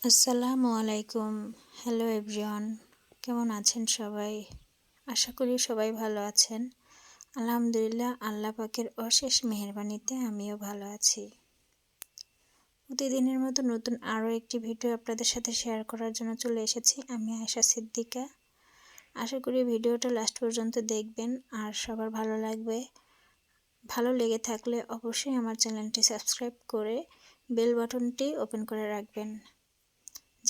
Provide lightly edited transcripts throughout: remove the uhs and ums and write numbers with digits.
আসসালামু আলাইকুম। Hello everyone, কেমন আছেন সবাই? আশা করি সবাই ভালো আছেন। আলহামদুলিল্লাহ, আল্লাহ পাকের অশেষ মেহেরবানিতে আমিও ভালো আছি। প্রতিদিনের মতো নতুন আরও একটি ভিডিও আপনাদের সাথে শেয়ার করার জন্য চলে এসেছি। আমি আয়েশা সিদ্দিকা। আশা করি ভিডিওটা লাস্ট পর্যন্ত দেখবেন আর সবার ভালো লাগবে। ভালো লেগে থাকলে অবশ্যই আমার চ্যানেলটি সাবস্ক্রাইব করে বেল বাটনটি ওপেন করে রাখবেন,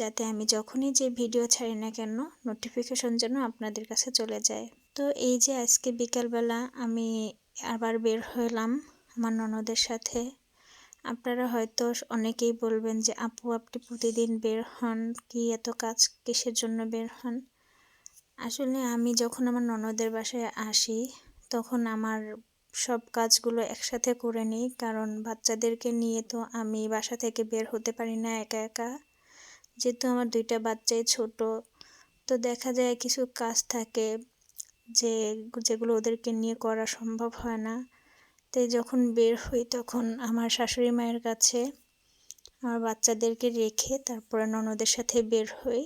যাতে আমি যখনই যে ভিডিও ছাড়ি না কেন নোটিফিকেশন যেন আপনাদের কাছে চলে যায়। তো এই যে আজকে বিকালবেলা আমি আবার বের হলাম আমার ননদের সাথে। আপনারা হয়তো অনেকেই বলবেন যে আপু, আপনি প্রতিদিন বের হন, কি এত কাজ কিসের জন্য বের হন? আসলে আমি যখন আমার ননদের বাসায় আসি তখন আমার সব কাজগুলো একসাথে করে নিই, কারণ বাচ্চাদেরকে নিয়ে তো আমি বাসা থেকে বের হতে পারি না একা একা। যেহেতু আমার দুইটা বাচ্চাই ছোট, তো দেখা যায় কিছু কাজ থাকে যে যেগুলো ওদেরকে নিয়ে করা সম্ভব হয় না। তাই যখন বের হই তখন আমার শাশুড়ি মায়ের কাছে আমার বাচ্চাদেরকে রেখে তারপরে ননদের সাথে বের হই,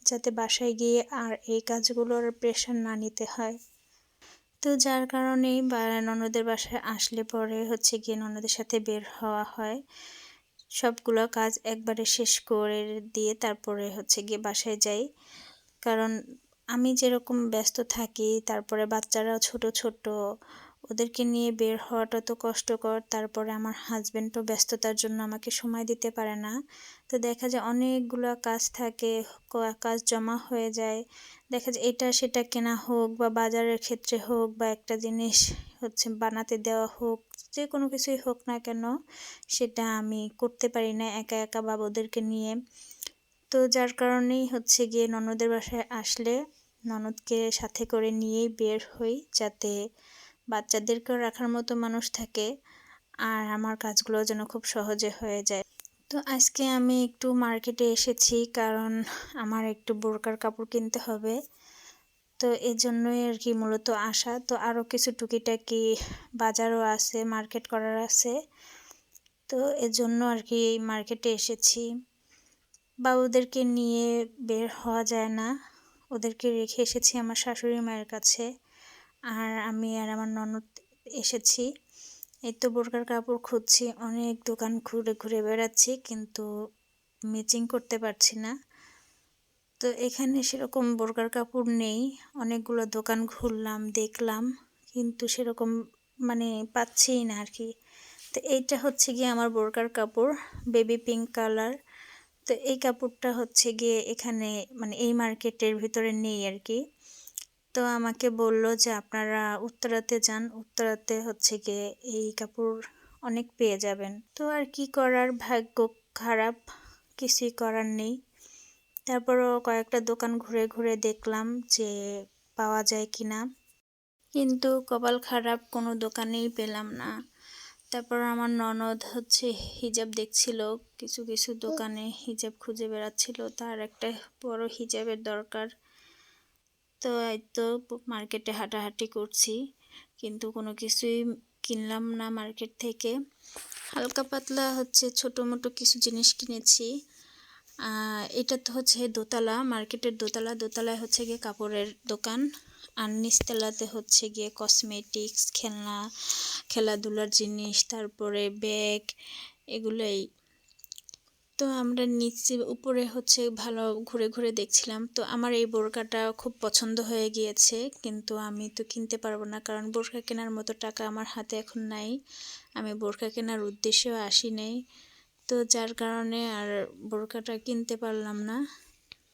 যাতে বাসায় গিয়ে আর এই কাজগুলোর প্রেশার না নিতে হয়। তো যার কারণেই ননদের বাসায় আসলে পরে গিয়ে ননদের সাথে বের হওয়া হয়। সবগুলো কাজ একবারে শেষ করে দিয়ে তারপরে গিয়ে বাসায় যাই, কারণ আমি যেরকম ব্যস্ত থাকি তারপরে বাচ্চারাও ছোট ছোট, ওদেরকে নিয়ে বের হওয়াটা তো কষ্টকর। তারপরে আমার হাজবেন্ডও ব্যস্ততার জন্য আমাকে সময় দিতে পারে না। তো দেখা যায় অনেকগুলো কাজ থাকে, কাজ জমা হয়ে যায়। দেখা যায় এটা সেটা কেনা হোক বা বাজারের ক্ষেত্রে হোক বা একটা জিনিস বানাতে দেওয়া হোক, যে কোনো কিছুই হোক না কেন সেটা আমি করতে পারি না একা একা বা ওদেরকে নিয়ে। তো যার কারণেই গিয়ে ননদের বাসায় আসলে ননদকে সাথে করে নিয়েই বের হই, যাতে বাচ্চাদেরকেও রাখার মতো মানুষ থাকে আর আমার কাজগুলো যেন খুব সহজে হয়ে যায়। তো আজকে আমি একটু মার্কেটে এসেছি, কারণ আমার একটু বোরকার কাপড় কিনতে হবে। তো এজন্যই আর কি মূলত আসা। তো আরও কিছু টুকিটাকি বাজারও আছে, মার্কেট করার আছে। তো এজন্য আর কি মার্কেটে এসেছি। বাবুদেরকে নিয়ে বের হওয়া যায় না, ওদেরকে রেখে এসেছি আমার শাশুড়ি মায়ের কাছে। আর আমি আর আমার ননদ এসেছি। এই তো বোরকার কাপড় খুঁজছি, অনেক দোকান ঘুরে ঘুরে বেড়াচ্ছি কিন্তু ম্যাচিং করতে পারছি না। তো এখানে সেরকম বোরকার কাপড় নেই। অনেকগুলো দোকান ঘুরলাম, দেখলাম, কিন্তু সেরকম পাচ্ছিই না আর কি। তো এইটা গিয়ে আমার বোরকার কাপড়, বেবি পিঙ্ক কালার। তো এই কাপড়টা গিয়ে এখানে এই মার্কেটের ভিতরে নেই আর কি। তো আমাকে বলল যে আপনারা উত্তরাতে যান, উত্তরাতে গিয়ে এই কাপড় অনেক পেয়ে যাবেন। তো আর কি করার, ভাগ্য খারাপ, কিছুই করার নেই। তারপরও কয়েকটা দোকান ঘুরে ঘুরে দেখলাম যে পাওয়া যায় কিনা, কিন্তু কপাল খারাপ, কোনো দোকানেই পেলাম না। তারপর আমার ননদ হিজাব দেখছিল, কিছু কিছু দোকানে হিজাব খুঁজে বেড়াচ্ছিল, তার একটা বড় হিজাবের দরকার। তো এই তো মার্কেটে হাঁটাহাঁটি করছি, কিন্তু কোনো কিছুই কিনলাম না মার্কেট থেকে। হালকা পাতলা ছোটো মোটো কিছু জিনিস কিনেছি। এটা তো দোতলা, মার্কেটের দোতলায় গিয়ে কাপড়ের দোকান, আর নিচতলাতে গিয়ে কসমেটিক্স, খেলাধুলার জিনিস, তারপরে ব্যাগ, এগুলোই। তো আমরা নিচে উপরে ভালো ঘুরে ঘুরে দেখছিলাম। তো আমার এই বোরকাটা খুব পছন্দ হয়ে গিয়েছে, কিন্তু আমি তো কিনতে পারবো না, কারণ বোরকা কেনার মতো টাকা আমার হাতে এখন নাই। আমি বোরকা কেনার উদ্দেশ্যেও আসি নাই, তো যার কারণে আর বোরকাটা কিনতে পারলাম না।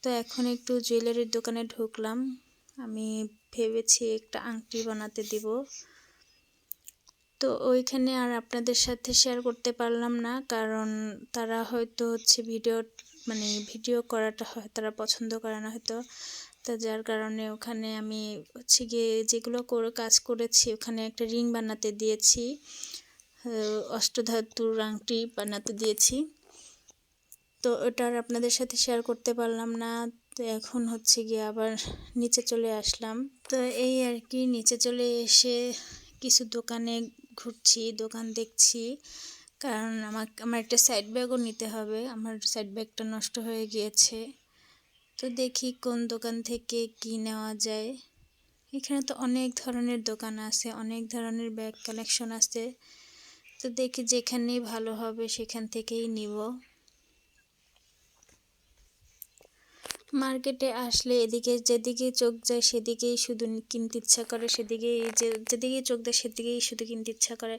তো এখন একটু জুয়েলারির দোকানে ঢুকলাম। আমি ভেবেছি একটা আংটি বানাতে দিব। তো ওইখানে আর আপনাদের সাথে শেয়ার করতে পারলাম না, কারণ তারা হয়তো ভিডিও করাটা হয় তারা পছন্দ করে না হয়তো। তো যার কারণে ওখানে আমি গিয়ে যেগুলো কাজ করেছি, ওখানে একটা রিং বানাতে দিয়েছি, অষ্টধাতুর আংটি বানাতে দিয়েছি। তো ওটা আর আপনাদের সাথে শেয়ার করতে পারলাম না। তো এখন গিয়ে আবার নিচে চলে আসলাম। তো এই আর কি, নিচে চলে এসে কিছু দোকানে ঘুরছি, দোকান দেখছি, কারণ আমার একটা সাইড ব্যাগও নিতে হবে, আমার সাইড ব্যাগটা নষ্ট হয়ে গিয়েছে। তো দেখি কোন দোকান থেকে কি নেওয়া যায়। এখানে তো অনেক ধরনের দোকান আছে, অনেক ধরনের ব্যাগ কালেকশন আছে। তো দেখি যেখানেই ভালো হবে সেখান থেকেই নিব। মার্কেটে আসলে এদিকে যেদিকে চোখ যায় সেদিকেই শুধু কিনতে ইচ্ছা করে, যেদিকেই চোখ দেয় সেদিকেই শুধু কিনতে ইচ্ছা করে।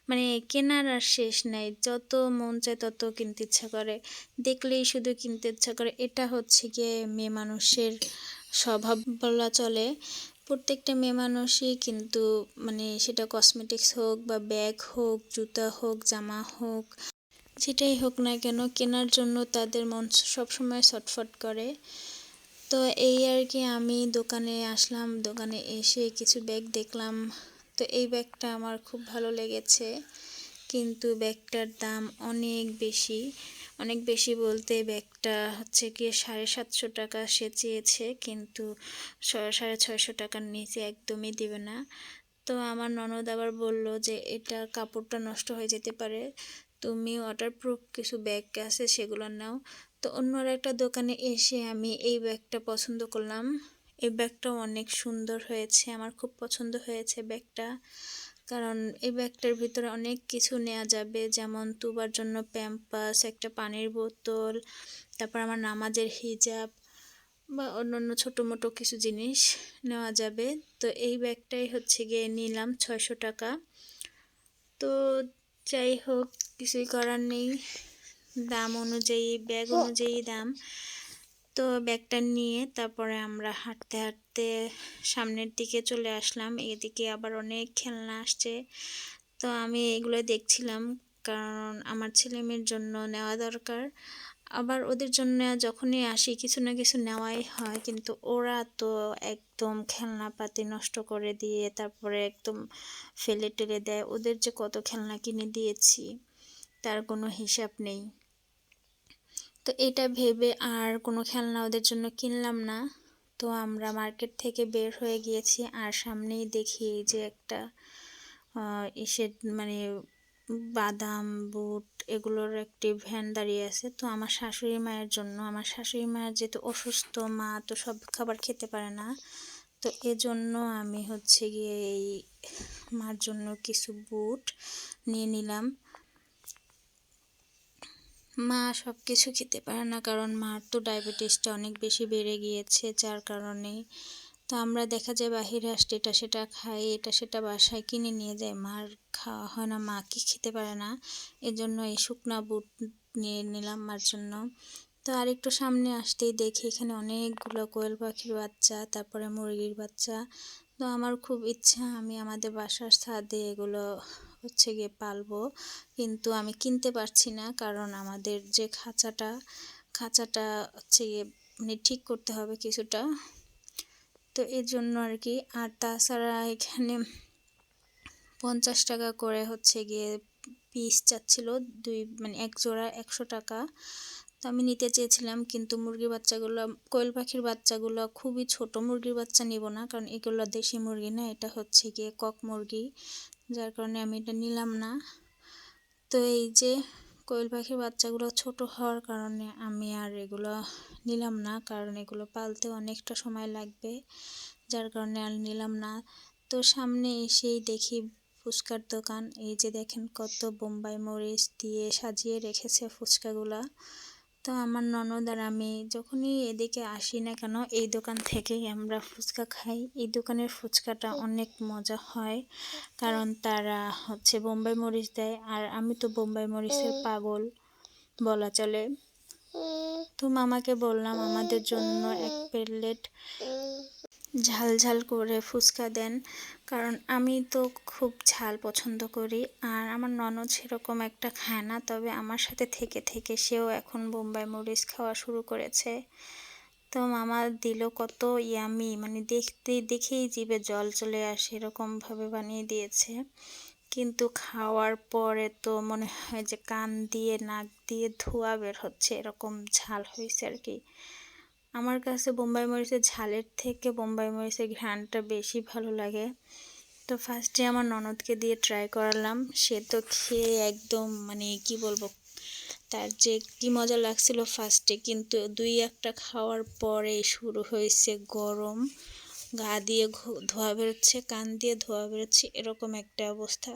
মানে কেনার আর শেষ নাই, যত মন চায় তত কিনতে ইচ্ছা করে, দেখলেই শুধু কিনতে ইচ্ছা করে। এটা হচ্ছে গিয়ে মেয়ে মানুষের স্বভাব বলা চলে। প্রত্যেকটা মেয়ে মানুষই কিন্তু মানে সেটা কসমেটিক্স হোক বা ব্যাগ হোক, জুতা হোক, জামা হোক, যেটাই হোক না কেন কেনার জন্য তাদের মন সবসময় ছটফট করে। তো এই আর কি, আমি দোকানে আসলাম, দোকানে এসে কিছু ব্যাগ দেখলাম। তো এই ব্যাগটা আমার খুব ভালো লেগেছে, কিন্তু ব্যাগটার দাম অনেক বেশি। অনেক বেশি বলতে ব্যাগটা হচ্ছে গিয়ে 750 টাকা সে চেয়েছে, কিন্তু 650 টাকার নিচে একদমই দিবে না। তো আমার ননদ আবার বলল যে এটা কাপড়টা নষ্ট হয়ে যেতে পারে, তুমি ওয়াটারপ্রুফ কিছু ব্যাগ আছে সেগুলো নাও। তো অন্য একটা দোকানে এসে আমি এই ব্যাগটা পছন্দ করলাম। এই ব্যাগটাও অনেক সুন্দর হয়েছে, আমার খুব পছন্দ হয়েছে ব্যাগটা। কারণ এই ব্যাগটার ভিতরে অনেক কিছু নেওয়া যাবে, যেমন তুবার জন্য প্যাম্পাস, একটা পানির বোতল, তারপর আমার নামাজের হিজাব বা অন্যান্য ছোটো মোটো কিছু জিনিস নেওয়া যাবে। তো এই ব্যাগটাই হচ্ছে গিয়ে নিলাম 600 টাকা। তো যাই হোক, কিছুই করার নেই, দাম অনুযায়ী ব্যাগ অনুযায়ী দাম। তো ব্যাগটা নিয়ে তারপরে আমরা হাঁটতে হাঁটতে সামনের দিকে চলে আসলাম। এদিকে আবার অনেক খেলনা আসছে, তো আমি এগুলো দেখছিলাম, কারণ আমার ছেলে মেয়ের জন্য নেওয়া দরকার। আবার ওদের জন্য যখনই আসি কিছু না কিছু নেওয়াই হয়, কিন্তু ওরা তো একদম খেলনাপাতি নষ্ট করে দিয়ে তারপরে একদম ফেলে টেলে দেয়। ওদের যে কত খেলনা কিনে দিয়েছি তার কোনো হিসাব নেই। তো এটা ভেবে আর কোনো খেলনা ওদের জন্য কিনলাম না। তো আমরা মার্কেট থেকে বের হয়ে গিয়েছি, আর সামনেই দেখি যে একটা ইসের মানে বাদাম, বুট এগুলোর একটি ভ্যান দাঁড়িয়ে আছে। তো আমার শাশুড়ি মায়ের জন্য, আমার শাশুড়ি মায়ের যেহেতু অসুস্থ, মা তো সব খাবার খেতে পারে না, তো এজন্য আমি হচ্ছে গিয়ে এই মার জন্য কিছু বুট নিয়ে নিলাম। মা সব কিছু খেতে পারে না, কারণ মার তো ডায়াবেটিসটা অনেক বেশি বেড়ে গিয়েছে, যার কারণে তো আমরা দেখা যায় বাহিরে আসতে এটা সেটা খাই, এটা সেটা বাসায় কিনে নিয়ে যাই, মার খাওয়া হয় না, মা কি খেতে পারে না। এজন্য এই শুকনা বুট নিয়ে নিলাম মার জন্য। তো আরেকটু সামনে আসতেই দেখি এখানে অনেকগুলো কোয়েল পাখির বাচ্চা, তারপরে মুরগির বাচ্চা। তো আমার খুব ইচ্ছা আমি আমাদের বাসার ছাদে এগুলো হচ্ছে গিয়ে পালবো, কিন্তু আমি কিনতে পারছি না, কারণ আমাদের যে খাঁচাটা হচ্ছে গিয়ে মানে ঠিক করতে হবে কিছুটা। তো এর জন্য আর কি। আর তাছাড়া এখানে 50 টাকা করে হচ্ছে গিয়ে পিস চাচ্ছিল, মানে এক জোড়া 100 টাকা। তো আমি নিতে চেয়েছিলাম, কিন্তু মুরগির বাচ্চাগুলো, কোয়েল পাখির বাচ্চাগুলো খুবই ছোট, মুরগির বাচ্চা নিব না, কারণ এগুলো দেশি মুরগি না, এটা হচ্ছে গিয়ে কক মুরগি, যার কারণে আমি এটা নিলাম না। তো এই যে কোয়েল পাখির বাচ্চাগুলো ছোট হওয়ার কারণে আমি আর এগুলো নিলাম না, কারণ এগুলো পালতে অনেকটা সময় লাগবে, যার কারণে আর নিলাম না। তো সামনে এসেই দেখি ফুচকার দোকান, এই যে দেখেন কত বোম্বাই মরিচ দিয়ে সাজিয়ে রেখেছে ফুচকাগুলা। তো আমার ননদ আর আমি যখনই এদিকে আসি না কেন এই দোকান থেকেই আমরা ফুচকা খাই। এই দোকানের ফুচকাটা অনেক মজা হয়, কারণ তারা হচ্ছে বোম্বাই মরিচ দেয়, আর আমি তো বোম্বাই মরিচের পাগল বলা চলে। তো মামাকে বললাম আমাদের জন্য 1 প্লেট ঝাল ঝাল করে ফুচকা দেন, কারণ আমি তো খুব ঝাল পছন্দ করি, আর আমার ননদ সেরকম একটা খায় না, তবে আমার সাথে থেকে থেকে সেও এখন বোম্বাই মরিচ খাওয়া শুরু করেছে। তো মামা দিল কত ইয়ামি, মানে দেখেই জিভে জল চলে আসে, এরকমভাবে বানিয়ে দিয়েছে, কিন্তু খাওয়ার পরে তো মনে হয় যে কান দিয়ে নাক দিয়ে ধোঁয়া বের হচ্ছে, এরকম ঝাল হয়েছে আর কি। আমার কাছে বোম্বাই মরিচের ঝালের থেকে বোম্বাই মরিচের ঘ্রাণটা বেশি ভালো লাগে। তো তো ফার্স্টে আমার ননদকে দিয়ে ট্রাই করালাম, সে তো খেয়ে একদম মানে কি বলবো, তার যে কি মজা লাগছিল ফার্স্টে, কিন্তু দুই একটা খাওয়ার পরে শুরু হয়েছে গরম, গা দিয়ে ধোয়া বেরোচ্ছে, কান দিয়ে ধোয়া বেরোচ্ছে, এরকম একটা অবস্থা।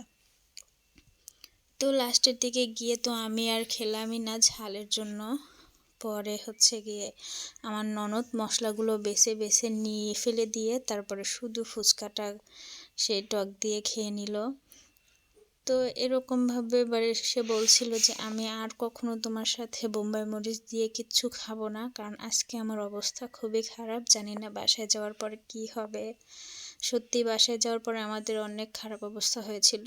তো লাস্টের দিকে গিয়ে তো আমি আর খেলামই না ঝালের জন্য। পরে হচ্ছে গিয়ে আমার ননদ মশলাগুলো বেছে বেছে নিয়ে ফেলে দিয়ে তারপরে শুধু ফুচকাটা সেই টক দিয়ে খেয়ে নিল। তো এরকমভাবে এবারে সে বলছিল যে আমি আর কখনো তোমার সাথে বোম্বাই মরিচ দিয়ে কিচ্ছু খাবো না, কারণ আজকে আমার অবস্থা খুবই খারাপ, জানি না বাসায় যাওয়ার পরে কি হবে। সত্যি বাসায় যাওয়ার পরে আমাদের অনেক খারাপ অবস্থা হয়েছিল,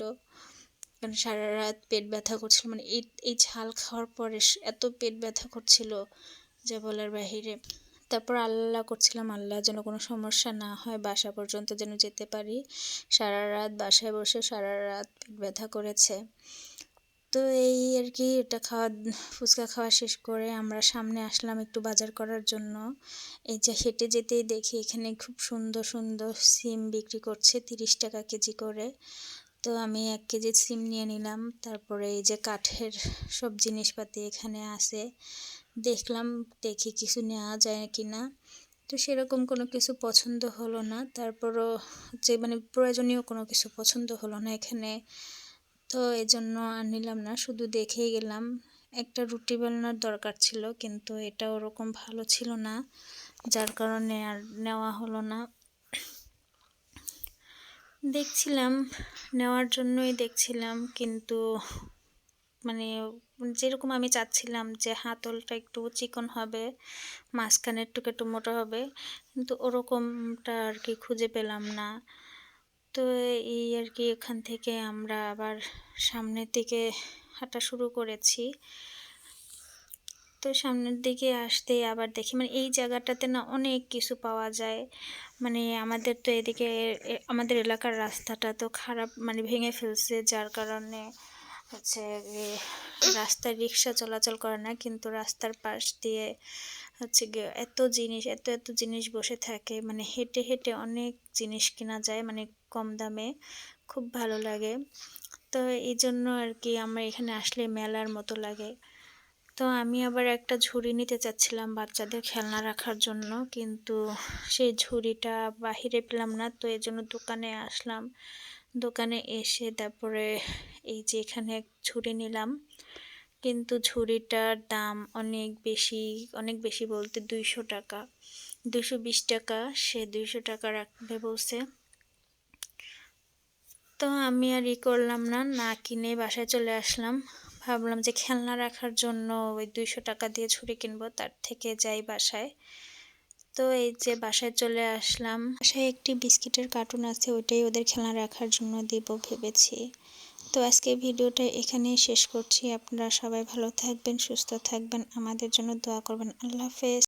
কারণ সারা রাত পেট ব্যথা করছিল, মানে এই ঝাল খাওয়ার পরে এত পেট ব্যথা করছিল যা বলার বাহিরে। তারপর আল্লাহ করছিলাম আল্লাহ যেন কোনো সমস্যা না হয়, বাসা পর্যন্ত যেন যেতে পারি। সারা রাত বাসায় বসে সারা রাত পেট ব্যথা করেছে। তো এই আর কি, এটা ফুচকা খাওয়া শেষ করে আমরা সামনে আসলাম একটু বাজার করার জন্য। এই যে হেঁটে যেতেই দেখি এখানে খুব সুন্দর সুন্দর সিম বিক্রি করছে 30 টাকা কেজি করে। তো আমি 1 কেজি সিম নিয়ে নিলাম। তারপরে এই যে কাঠের সব জিনিসপাতি এখানে আছে, দেখলাম দেখি কিছু নেওয়া যায় কি না। তো সেরকম কোনো কিছু পছন্দ হলো না, তারপরও যে মানে প্রয়োজনীয় কোনো কিছু পছন্দ হলো না এখানে, তো এই জন্য আর নিলাম না, শুধু দেখেই গেলাম। একটা রুটি বেলনার দরকার ছিল, কিন্তু এটা ওরকম ভালো ছিল না, যার কারণে আর নেওয়া হলো না। দেখছিলাম, নেওয়ার জন্যই দেখছিলাম, কিন্তু মানে যেরকম আমি চাচ্ছিলাম যে হাতলটা একটু চিকন হবে, মাঝখানের টুকু একটু মোটা হবে, কিন্তু ওরকমটা আর কি খুঁজে পেলাম না। তো এই আর কি, এখান থেকে আমরা আবার সামনের দিকে হাঁটা শুরু করেছি। তো সামনের দিকে আসতেই আবার দেখি মানে এই জায়গাটাতে না অনেক কিছু পাওয়া যায়। মানে আমাদের তো এদিকে আমাদের এলাকার রাস্তাটা তো খারাপ, মানে ভেঙে ফেলছে, যার কারণে হচ্ছে রাস্তায় রিক্সা চলাচল করে না, কিন্তু রাস্তার পাশ দিয়ে হচ্ছে গিয়ে এত জিনিস বসে থাকে, মানে হেঁটে হেঁটে অনেক জিনিস কেনা যায়, মানে কম দামে, খুব ভালো লাগে। তো এই জন্য আর কি আমার এখানে আসলে মেলার মতো লাগে। তো আমি আবার একটা ঝুড়ি নিতে চাচ্ছিলাম বাচ্চাদের খেলনা রাখার জন্য, কিন্তু সেই ঝুড়িটা বাহিরে পেলাম না, তো এই জন্য দোকানে আসলাম। দোকানে এসে তারপরে এই যে এখানে ঝুড়ি নিলাম, কিন্তু ঝুড়িটার দাম অনেক বেশি বলতে 200 টাকা, 220 টাকা, সে 200 টাকা রাখবে বলছে। তো আমি আর করলাম না কিনে বাসায় চলে আসলাম। ভাবলাম যে খেলনা রাখার জন্য ওই 200 টাকা দিয়ে ঝুড়ি কিনবো, তার থেকে যাই বাসায়। তো এই যে বাসায় চলে আসলাম, বাসায় একটি বিস্কিটের কার্টুন আছে, ওইটাই ওদের খেলনা রাখার জন্য দিব ভেবেছি। তো আজকে ভিডিওটা এখানেই শেষ করছি। আপনারা সবাই ভালো থাকবেন, সুস্থ থাকবেন, আমাদের জন্য দোয়া করবেন। আল্লাহ হাফেজ।